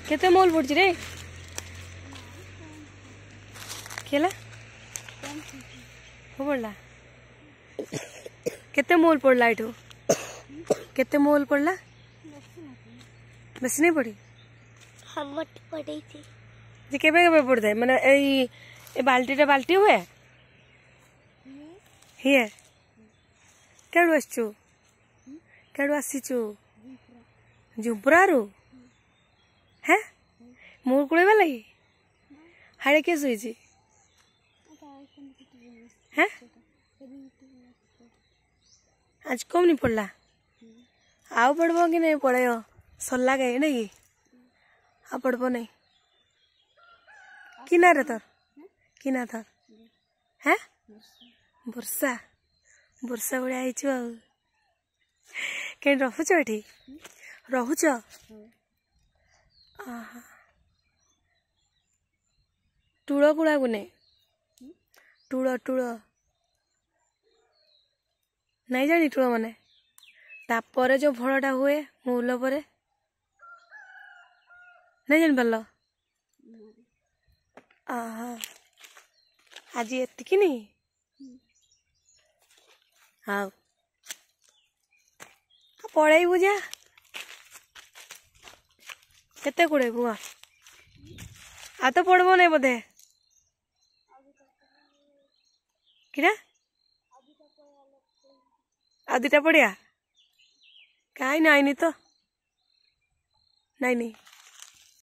केते मोल पड़छ रे केला हो पड़ला केते मोल पड़ला इठो केते मोल पड़ला बेसी नहीं पड़ी हम पड़ी थी जे केबे केबे पड़दे माने ए बाल्टी हुए हिए केडु आछू केडु आसीचू जुब्रारू हैं मोर कुड़ेबा लगी हाड़े के सोईची हैं आज कम नहीं पड़ला आउ पड़बो कि नहीं पड़े सरला गए नहीं आ पड़बो नहीं किना रे तोर किना थर हैं वर्षा वर्षा बड़िया आईचु आ कहीं रहुच एठी रहुच टूल गुड़ा गुने टूल टूल नहीं जानी टूल माने तापर जो फलटा हुए मूल पर नहीं जान पार आज एतिक नहीं हाँ पढ़े बुझा केते कुड़े बुआ आ तो पढ़बो नहीं बोधे किरा आदिटा पड़िया कहीं नहीं तो नहीं